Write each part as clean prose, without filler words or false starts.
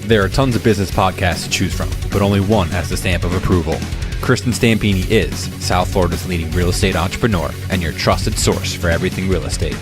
There are tons of business podcasts to choose from, but only one has the stamp of approval. Kristin Stampini is South Florida's leading real estate entrepreneur and your trusted source for everything real estate.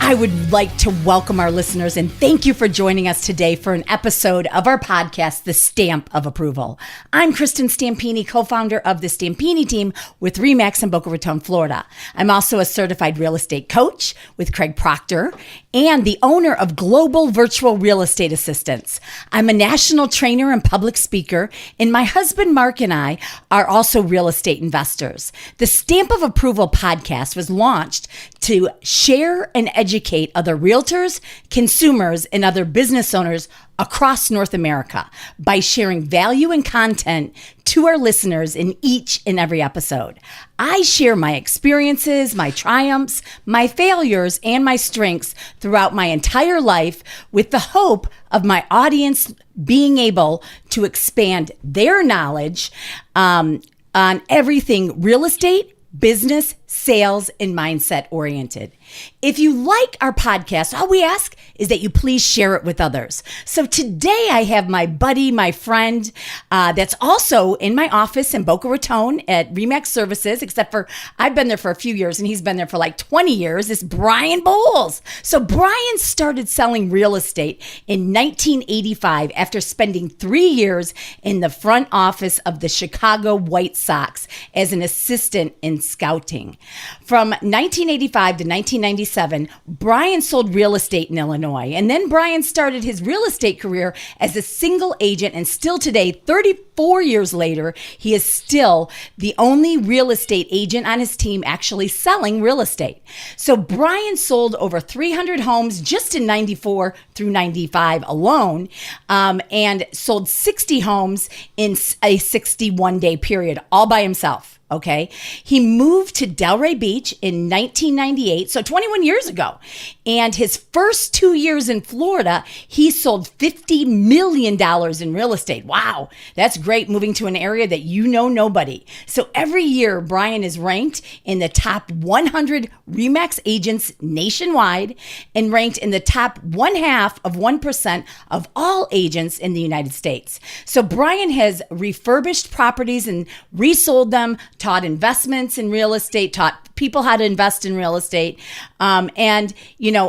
I would like to welcome our listeners and thank you for joining us today for an episode of our podcast, The Stamp of Approval. I'm Kristin Stampini, co-founder of the Stampini team with RE/MAX in Boca Raton, Florida. I'm also a certified real estate coach with Craig Proctor and the owner of Global Virtual Real Estate Assistants. I'm a national trainer and public speaker, and my husband Mark and I are also real estate investors. The Stamp of Approval podcast was launched to share and educate other realtors, consumers, and other business owners across North America by sharing value and content to our listeners in each and every episode. I share my experiences, my triumphs, my failures, and my strengths throughout my entire life with the hope of my audience being able to expand their knowledge on everything real estate, business, sales, and mindset oriented. If you like our podcast, all we ask is that you please share it with others. So today I have my buddy, my friend, that's also in my office in Boca Raton at RE/MAX Services, except for I've been there for a few years and he's been there for like 20 years, is Brian Boles. So Brian started selling real estate in 1985 after spending 3 years in the front office of the Chicago White Sox as an assistant in scouting. From 1985 to 1997, Brian sold real estate in Illinois. And then Brian started his real estate career as a single agent. And still today, 34 years later, he is still the only real estate agent on his team actually selling real estate. So Brian sold over 300 homes just in 94 through 95 alone, and sold 60 homes in a 61-day period all by himself. Okay. He moved to Delray Beach in 1998, so 21 years ago. And his first 2 years in Florida, he sold $50 million in real estate. Wow. That's great, moving to an area that you know nobody. So every year, Brian is ranked in the top 100 RE/MAX agents nationwide and ranked in the top 0.5% of all agents in the United States. So Brian has refurbished properties and resold them, taught investments in real estate, taught people how to invest in real estate. And,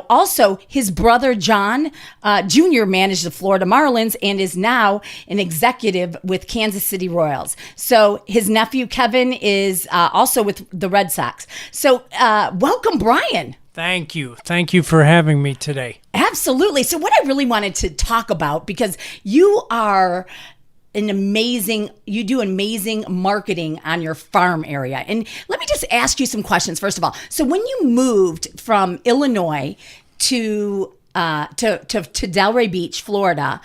also his brother, John Jr. managed the Florida Marlins and is now an executive with Kansas City Royals. So his nephew, Kevin, is also with the Red Sox. So welcome, Brian. Thank you. Thank you for having me today. Absolutely. So what I really wanted to talk about, because you are you do amazing marketing on your farm area. And let me just ask you some questions, first of all. So when you moved from Illinois to Delray Beach, Florida,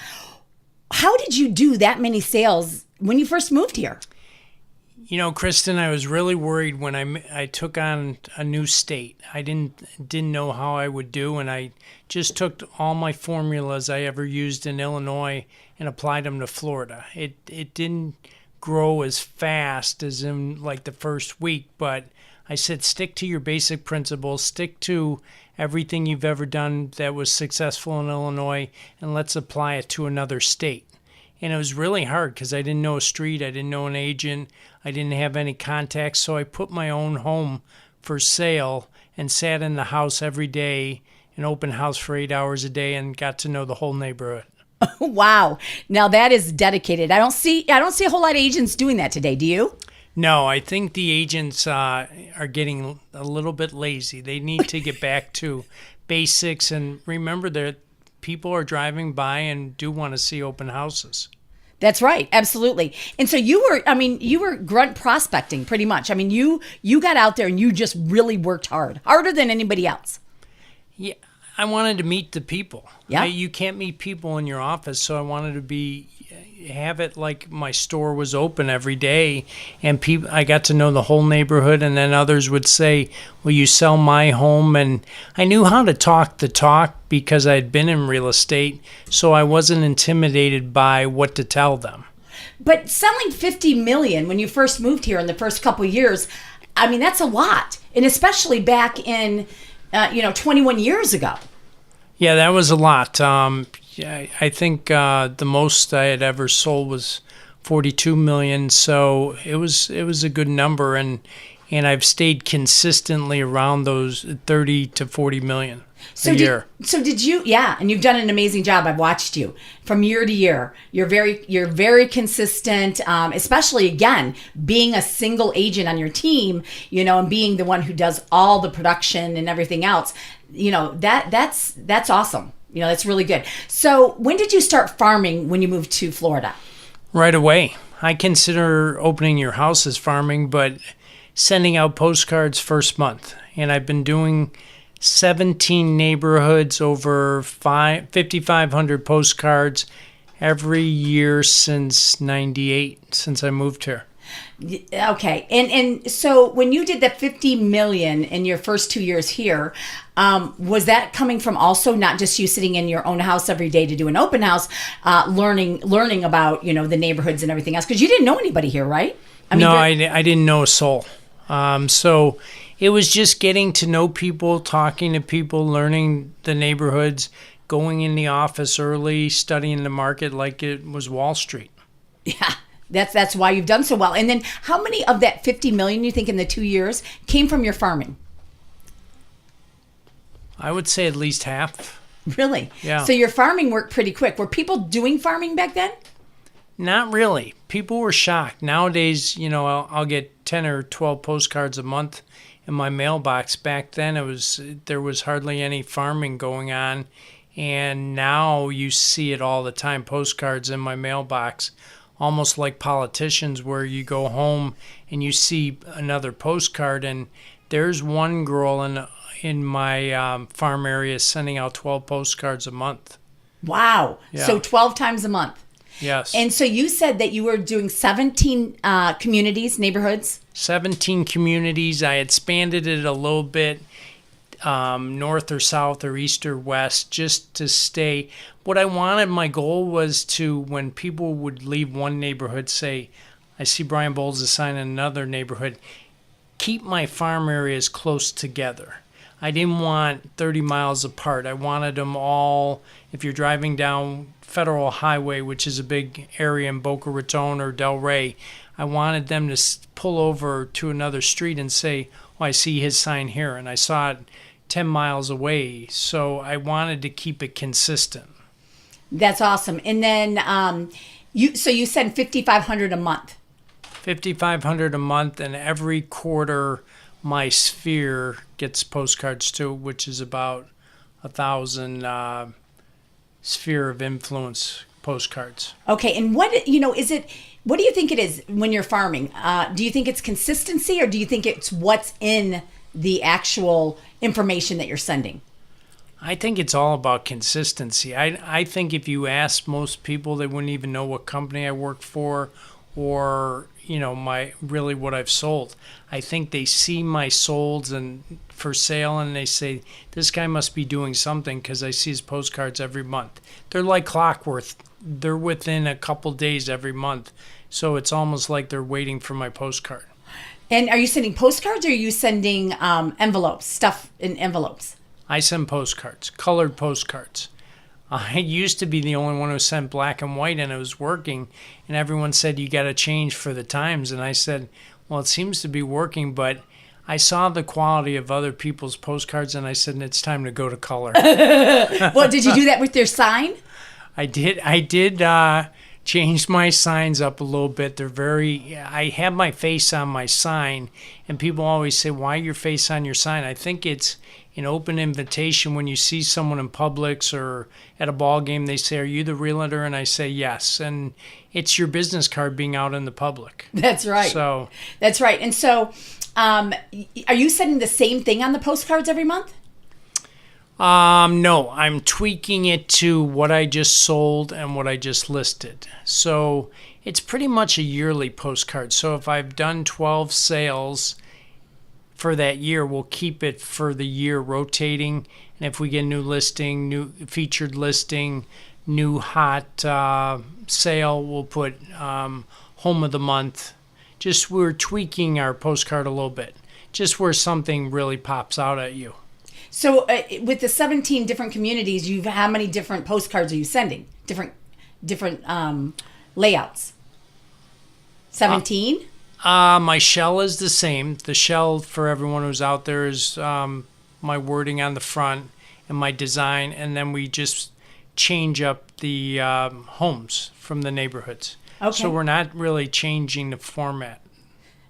how did you do that many sales when you first moved here? Kristin, I was really worried when I took on a new state. I didn't know how I would do, and I just took all my formulas I ever used in Illinois and applied them to Florida. It didn't grow as fast as in like the first week, but I said stick to your basic principles, stick to everything you've ever done that was successful in Illinois, and let's apply it to another state. And it was really hard because I didn't know a street, I didn't know an agent, I didn't have any contacts, so I put my own home for sale and sat in the house every day, an open house for 8 hours a day, and got to know the whole neighborhood. Wow. Now that is dedicated. I don't see a whole lot of agents doing that today. Do you? No, I think the agents are getting a little bit lazy. They need to get back to basics and remember that people are driving by and do want to see open houses. That's right. Absolutely. And so you were grunt prospecting pretty much. I mean, you got out there and you just really worked harder than anybody else. Yeah. I wanted to meet the people. Yeah. You can't meet people in your office, so I wanted to have it like my store was open every day, and I got to know the whole neighborhood, and then others would say, will you sell my home? And I knew how to talk the talk because I had been in real estate, so I wasn't intimidated by what to tell them. But selling $50 million when you first moved here in the first couple of years, I mean, that's a lot. And especially back in 21 years ago. Yeah, that was a lot. I think the most I had ever sold was 42 million. So it was a good number, and I've stayed consistently around those 30 to 40 million a year. So did you? Yeah, and you've done an amazing job. I've watched you from year to year. You're very consistent, especially again being a single agent on your team, and being the one who does all the production and everything else. That's awesome. That's really good. So when did you start farming when you moved to Florida? Right away. I consider opening your house as farming, but sending out postcards first month. And I've been doing 17 neighborhoods, over 5,500 postcards every year since 98, since I moved here. Okay. And so when you did the 50 million in your first 2 years here, was that coming from also not just you sitting in your own house every day to do an open house, learning about, the neighborhoods and everything else? Because you didn't know anybody here, right? I didn't know a soul. So it was just getting to know people, talking to people, learning the neighborhoods, going in the office early, studying the market like it was Wall Street. Yeah. That's why you've done so well. And then how many of that 50 million you think in the 2 years came from your farming? I would say at least half. Really? Yeah. So your farming worked pretty quick. Were people doing farming back then? Not really. People were shocked. Nowadays, I'll get 10 or 12 postcards a month in my mailbox. Back then, there was hardly any farming going on. And now you see it all the time, postcards in my mailbox. Almost like politicians, where you go home and you see another postcard, and there's one girl in my farm area sending out 12 postcards a month. Wow. Yeah. So 12 times a month. Yes. And so you said that you were doing 17 communities, neighborhoods? 17 communities. I expanded it a little bit, north or south or east or west, just to stay. What I wanted, my goal was to, when people would leave one neighborhood, say, I see Brian Boles' sign in another neighborhood, keep my farm areas close together. I didn't want 30 miles apart. I wanted them all, if you're driving down Federal Highway, which is a big area in Boca Raton or Delray, I wanted them to pull over to another street and say, oh, I see his sign here, and I saw it 10 miles away. So I wanted to keep it consistent. That's awesome. And then you send 5,500 a month. 5,500 a month, and every quarter my sphere gets postcards too, which is about 1,000 sphere of influence postcards. Okay, and what is it? What do you think it is when you're farming? Do you think it's consistency, or do you think it's what's in the actual information that you're sending? I think it's all about consistency. I think if you ask most people, they wouldn't even know what company I work for, or what I've sold. I think they see my solds and for sale, and they say, this guy must be doing something, because I see his postcards every month. They're like clockwork. They're within a couple days every month, so it's almost like they're waiting for my postcard. And are you sending postcards, or are you sending envelopes, stuff in envelopes? I send postcards, colored postcards. I used to be the only one who sent black and white, and it was working. And everyone said, you got to change for the times. And I said, well, it seems to be working, but I saw the quality of other people's postcards, and I said, it's time to go to color. Well, did you do that with your sign? I did change my signs up a little bit. I have my face on my sign, and people always say, why your face on your sign? I think it's an open invitation. When you see someone in Publix or at a ball game, they say, are you the realtor? And I say, yes. And it's your business card being out in the public. That's right. So that's right. And so are you sending the same thing on the postcards every month? No, I'm tweaking it to what I just sold and what I just listed. So it's pretty much a yearly postcard. So if I've done 12 sales for that year, we'll keep it for the year rotating. And if we get a new listing, new featured listing, new hot sale, we'll put home of the month. We're tweaking our postcard a little bit, just where something really pops out at you. So with the 17 different communities, how many different postcards are you sending? Different layouts? 17? My shell is the same. The shell, for everyone who's out there, is my wording on the front and my design, and then we just change up the homes from the neighborhoods. Okay. So we're not really changing the format.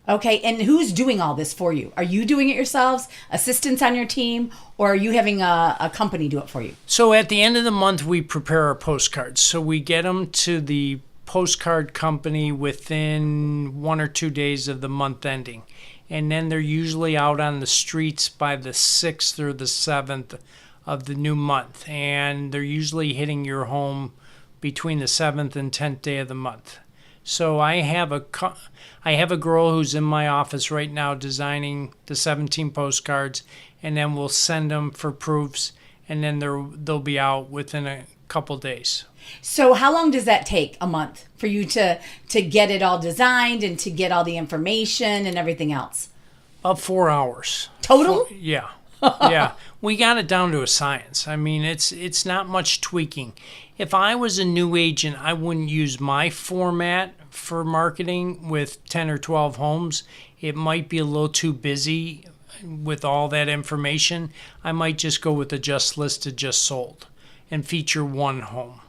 Okay, and who's doing all this for you? Are you doing it yourselves, assistants on your team, or are you having a company do it for you? So at the end of the month, we prepare our postcards. So we get them to the postcard company within 1 or 2 days of the month ending. And then they're usually out on the streets by the 6th or the 7th of the new month. And they're usually hitting your home between the 7th and 10th day of the month. So I have a girl who's in my office right now designing the 17 postcards, and then we'll send them for proofs, and then they'll be out within a couple days. So how long does that take a month for you to get it all designed and to get all the information and everything else? About 4 hours. Total? Yeah. Yeah. We got it down to a science. I mean, it's not much tweaking. If I was a new agent, I wouldn't use my format for marketing with 10 or 12 homes. It might be a little too busy with all that information. I might just go with the just listed, just sold and feature one home.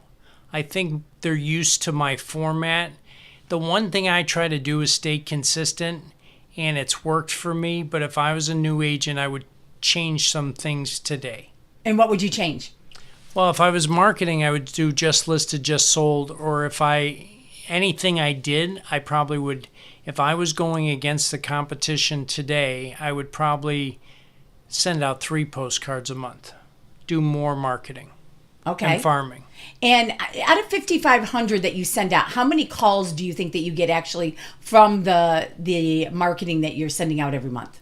I think they're used to my format. The one thing I try to do is stay consistent, and it's worked for me. But if I was a new agent, I would change some things today. And what would you change? Well, if I was marketing, I would do just listed, just sold. Or if anything I did, I probably would, if I was going against the competition today, I would probably send out 3 postcards a month, do more marketing. Okay. And farming. And out of 5,500 that you send out, how many calls do you think that you get actually from the marketing that you're sending out every month?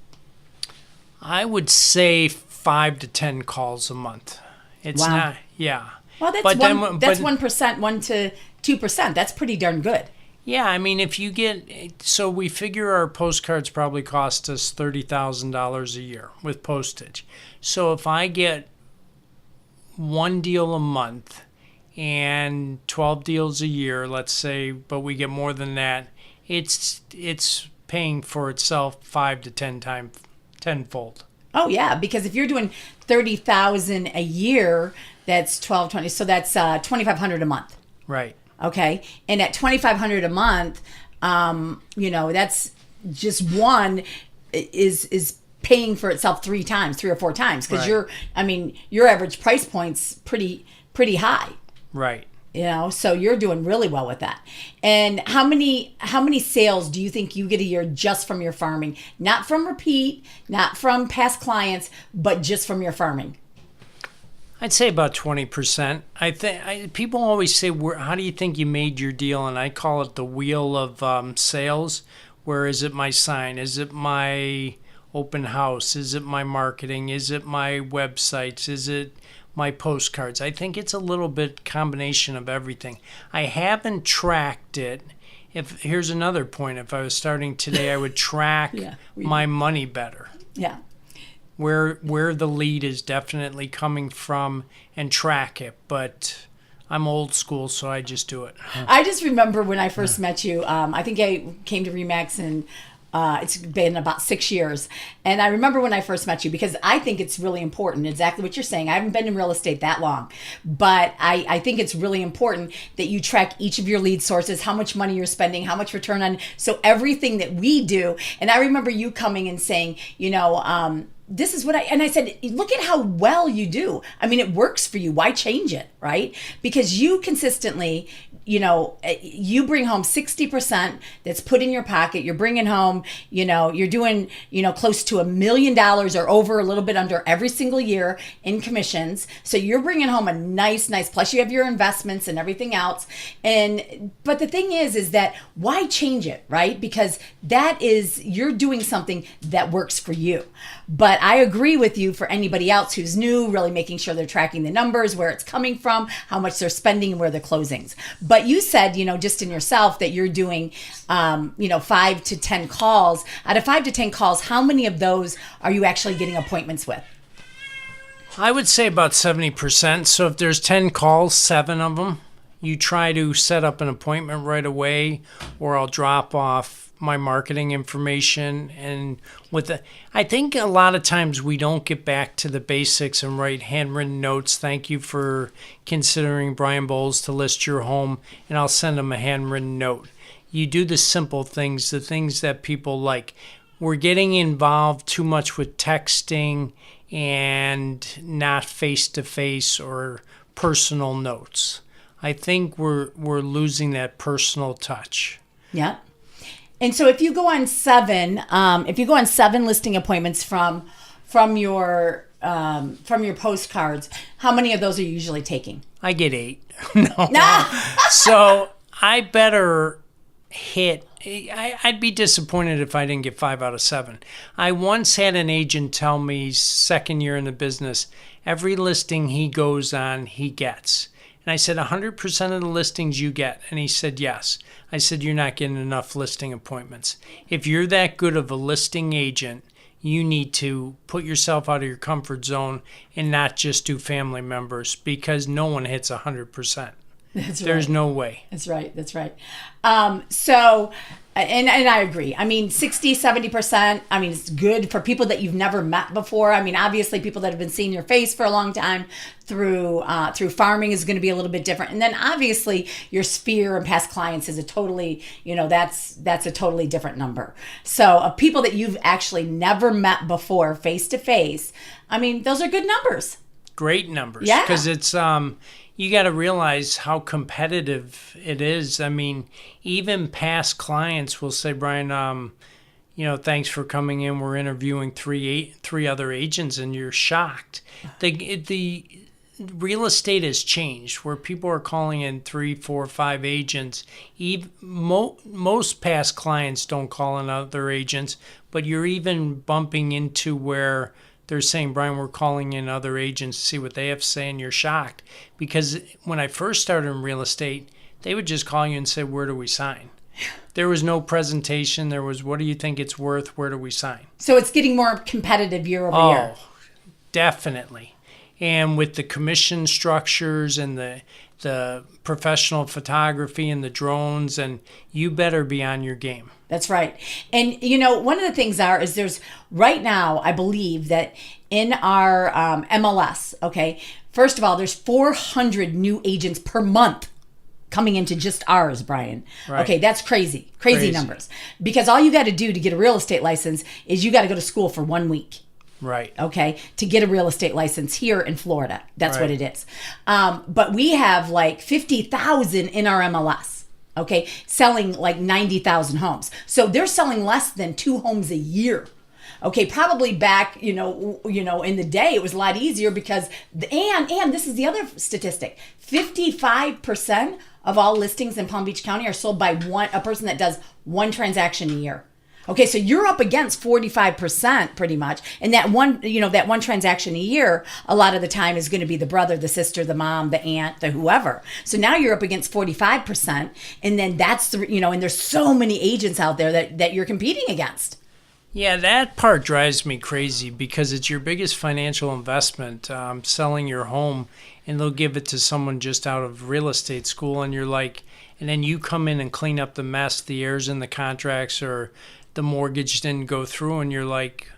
I would say 5 to 10 calls a month. It's Wow. not, yeah. Well, that's But 1%, 1 to 2%. That's pretty darn good. Yeah, I mean, if you get, so we figure our postcards probably cost us $30,000 a year with postage. So if I get 1 deal a month and 12 deals a year, let's say, but we get more than that, it's paying for itself 5 to 10-fold. Oh yeah, because if you're doing 30,000 a year, that's 12, 20. So that's 2,500 a month. Right. Okay, and at 2,500 a month, that's just one is paying for itself 3 or 4 times because Right. your average price point's pretty high. Right. So you're doing really well with that. And how many sales do you think you get a year just from your farming? Not from repeat, not from past clients, but just from your farming? I'd say about 20%. I think people always say, "How do you think you made your deal?" And I call it the wheel of sales. Where is it my sign? Is it my open house? Is it my marketing? Is it my websites? Is it my postcards? I think it's a little bit combination of everything. I haven't tracked it. Here's another point. If I was starting today, I would track my money better. Yeah. Where the lead is definitely coming from and track it. But I'm old school, so I just do it. I just remember when I first met you, I think I came to Remax and it's been about 6 years. And I remember when I first met you because I think it's really important, exactly what you're saying. I haven't been in real estate that long, but I think it's really important that you track each of your lead sources, how much money you're spending, how much return on, so everything that we do. And I remember you coming and saying, this is what I said, look at how well you do. I mean, it works for you. Why change it, right? Because you consistently, you bring home 60% that's put in your pocket. You're bringing home, you're doing, close to $1 million or over, a little bit under every single year in commissions. So you're bringing home a nice, plus you have your investments and everything else. But the thing is that why change it, right? Because you're doing something that works for you. But I agree with you for anybody else who's new, really making sure they're tracking the numbers, where it's coming from, how much they're spending, and where they're closings. But you said, just in yourself that you're doing, 5 to 10 calls. Out of 5 to 10 calls, how many of those are you actually getting appointments with? I would say about 70%. So if there's 10 calls, 7 of them, you try to set up an appointment right away, or I'll drop off my marketing information. And I think a lot of times we don't get back to the basics and write handwritten notes. Thank you for considering Brian Boles to list your home, and I'll send them a handwritten note. You do the simple things, the things that people like. We're getting involved too much with texting and not face-to-face or personal notes. I think we're losing that personal touch. Yeah. And so if you go on 7 listing appointments from your postcards, how many of those are you usually taking? I get 8. No. So I better hit. I'd be disappointed if I didn't get 5 out of 7. I once had an agent tell me, second year in the business, every listing he goes on, he gets. And I said, 100% of the listings you get? And he said, yes. I said, you're not getting enough listing appointments. If you're that good of a listing agent, you need to put yourself out of your comfort zone and not just do family members, because no one hits 100%. There's no way. That's right. And I agree. I mean, 60, 70%, I mean, it's good for people that you've never met before. I mean, obviously people that have been seeing your face for a long time through farming is going to be a little bit different. And then obviously your sphere and past clients is a totally, that's a totally different number. So of people that you've actually never met before face to face, I mean, those are good numbers. Great numbers. Yeah. Because it's, you got to realize how competitive it is. I mean, even past clients will say, Brian, thanks for coming in. We're interviewing three other agents, and you're shocked. The real estate has changed, where people are calling in 3, 4, 5 agents. Most past clients don't call in other agents, but you're even bumping into where they're saying, Brian, we're calling in other agents to see what they have to say, and you're shocked. Because when I first started in real estate, they would just call you and say, where do we sign? There was no presentation. There was, what do you think it's worth? Where do we sign? So it's getting more competitive year over year. Oh, definitely. And with the commission structures and the professional photography and the drones, and you better be on your game. That's right. And, one of the things is there's right now, I believe that in our MLS, okay, first of all, there's 400 new agents per month coming into just ours, Brian. Right. Okay, that's crazy numbers. Because all you got to do to get a real estate license is you got to go to school for 1 week. Right. Okay, to get a real estate license here in Florida. That's what it is. But we have like 50,000 in our MLS. Okay, selling like 90,000 homes. So they're selling less than 2 homes a year. Okay, probably back, in the day it was a lot easier because and this is the other statistic. 55% of all listings in Palm Beach County are sold by a person that does 1 transaction a year. Okay, so you're up against 45% pretty much. And that one transaction a year, a lot of the time is going to be the brother, the sister, the mom, the aunt, the whoever. So now you're up against 45%. And then that's and there's so many agents out there that you're competing against. Yeah, that part drives me crazy because it's your biggest financial investment, selling your home, and they'll give it to someone just out of real estate school, and you're like, and then you come in and clean up the mess, the errors in the contracts, or the mortgage didn't go through, and you're like,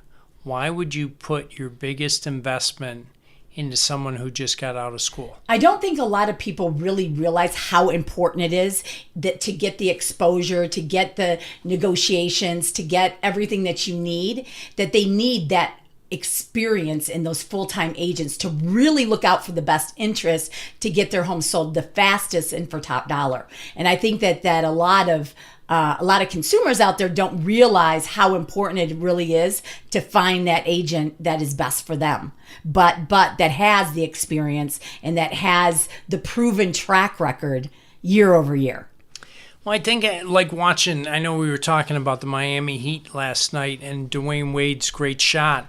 why would you put your biggest investment into someone who just got out of school? I don't think a lot of people really realize how important it is that to get the exposure, to get the negotiations, to get everything that you need, that they need that experience in those full-time agents to really look out for the best interest to get their home sold the fastest and for top dollar. And I think that a lot of consumers out there don't realize how important it really is to find that agent that is best for them, but that has the experience and that has the proven track record year over year. Well, I think like watching, I know we were talking about the Miami Heat last night and Dwayne Wade's great shot.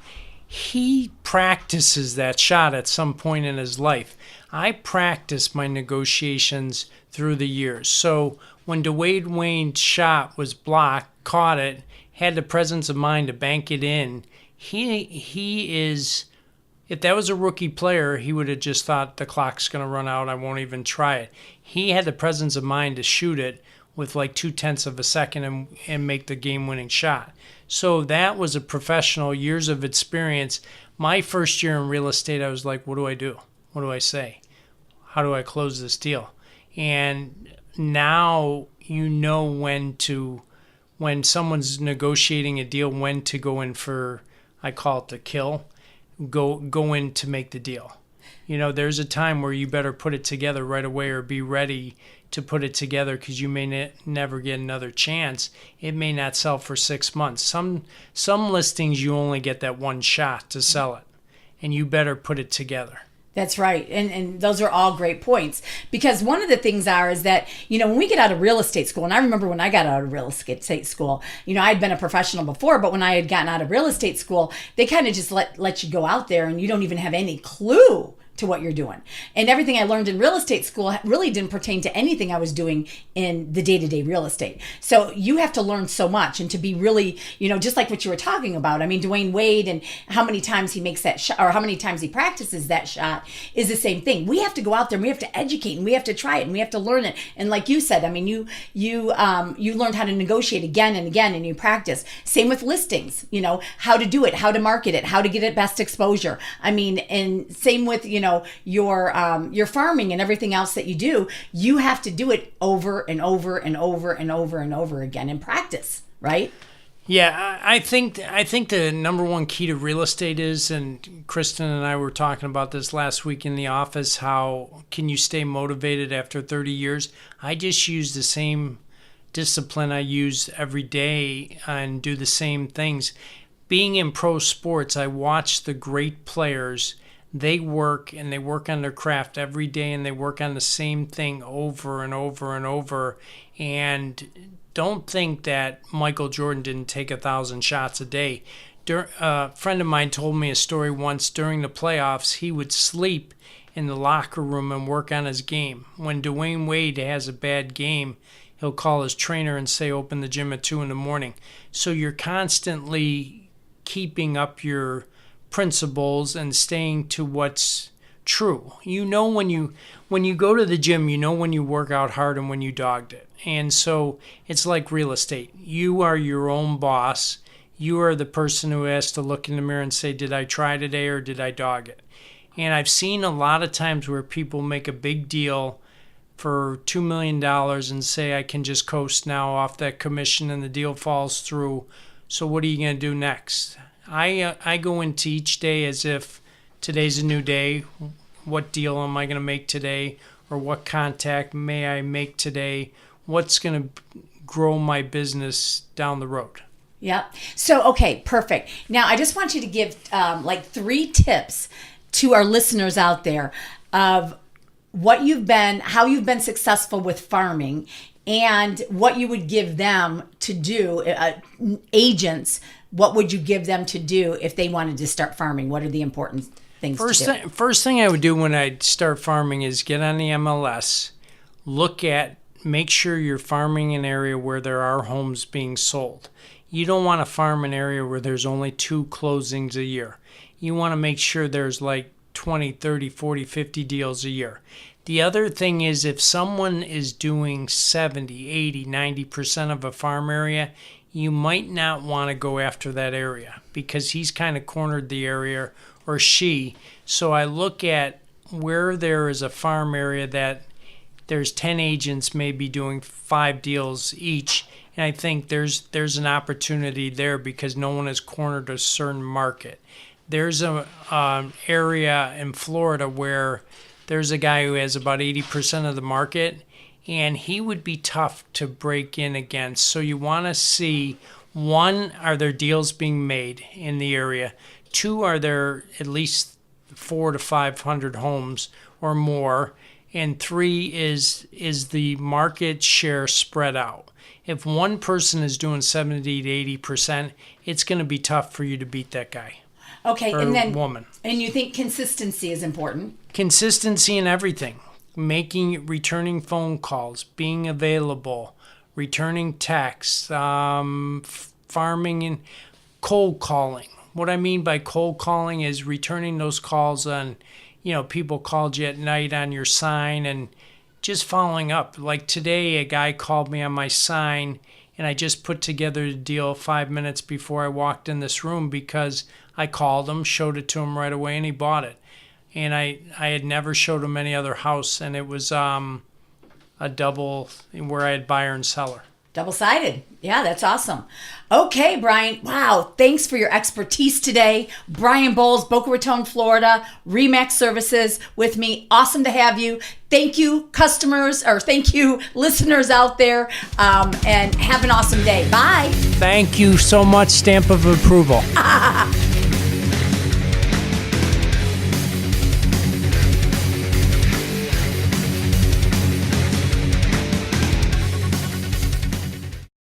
He practices that shot at some point in his life. I practiced my negotiations through the years. So when Dwayne Wade's shot was blocked, caught it, had the presence of mind to bank it in, he is If that was a rookie player, he would have just thought the clock's going to run out. I won't even try it. He had the presence of mind to shoot it with like 0.2 of a second and make the game-winning shot. So that was a professional, years of experience. My first year in real estate, I was like, what do I do? What do I say? How do I close this deal? And now you know when someone's negotiating a deal, when to go in for, I call it the kill, go in to make the deal. There's a time where you better put it together right away or be ready to put it together because you may never get another chance. It may not sell for 6 months. Some listings you only get that one shot to sell it, and you better put it together. That's right. And those are all great points, because one of the things is that, when we get out of real estate school, and I remember when I got out of real estate school, I'd been a professional before, but when I had gotten out of real estate school, they kind of just let you go out there and you don't even have any clue to what you're doing. And everything I learned in real estate school really didn't pertain to anything I was doing in the day-to-day real estate. So you have to learn so much, and to be really, just like what you were talking about. I mean, Dwayne Wade and how many times he makes that shot, or how many times he practices that shot, is the same thing. We have to go out there and we have to educate and we have to try it and we have to learn it. And like you said, I mean, you learned how to negotiate again and again, and you practice. Same with listings, how to do it, how to market it, how to get it best exposure. I mean, and same with, your farming and everything else that you do. You have to do it over and over and over and over and over again in practice, right? Yeah, I think the number one key to real estate is, and Kristin and I were talking about this last week in the office, how can you stay motivated after 30 years? I just use the same discipline I use every day and do the same things. Being in pro sports, I watch the great players. They work on their craft every day, and they work on the same thing over and over and over. And don't think that Michael Jordan didn't take 1,000 shots a day. A friend of mine told me a story once. During the playoffs, he would sleep in the locker room and work on his game. When Dwayne Wade has a bad game, he'll call his trainer and say, open the gym at 2 a.m. So you're constantly keeping up your principles and staying to what's true. When you go to the gym, when you work out hard and when you dogged it. And so it's like real estate. You are your own boss. You are the person who has to look in the mirror and say, did I try today or did I dog it? And I've seen a lot of times where people make a big deal for $2 million and say, I can just coast now off that commission, and the deal falls through. So what are you going to do next? I go into each day as if today's a new day. What deal am I going to make today? Or what contact may I make today? What's going to grow my business down the road? Yep. So, okay, perfect. Now, I just want you to give 3 tips to our listeners out there of how you've been successful with farming, and what you would give them to do, agents. What would you give them to do if they wanted to start farming? What are the important things to do? First thing I would do when I start farming is get on the MLS, make sure you're farming an area where there are homes being sold. You don't want to farm an area where there's only 2 closings a year. You want to make sure there's like 20, 30, 40, 50 deals a year. The other thing is, if someone is doing 70, 80, 90% of a farm area, you might not want to go after that area because he's kind of cornered the area, or she. So I look at where there is a farm area that there's 10 agents maybe doing 5 deals each, and I think there's an opportunity there because no one has cornered a certain market. There's an area in Florida where there's a guy who has about 80% of the market, and he would be tough to break in against. So you want to see, 1, are there deals being made in the area? 2, are there at least 400 to 500 homes or more? And 3, is the market share spread out? If one person is doing 70 to 80%, it's going to be tough for you to beat that guy. Okay, or and then woman. And you think consistency is important? Consistency in everything. Returning phone calls, being available, returning texts, farming and cold calling. what I mean by cold calling is returning those calls on, people called you at night on your sign and just following up. Like today, a guy called me on my sign, and I just put together the deal 5 minutes before I walked in this room because I called him, showed it to him right away, and he bought it. And I had never showed him any other house, and it was a double where I had buyer and seller. Double-sided. Yeah, that's awesome. Okay, Brian. Wow. Thanks for your expertise today. Brian Boles, Boca Raton, Florida, RE/MAX Services with me. Awesome to have you. Thank you, customers, or thank you, listeners out there, and have an awesome day. Bye. Thank you so much, Stamp of Approval.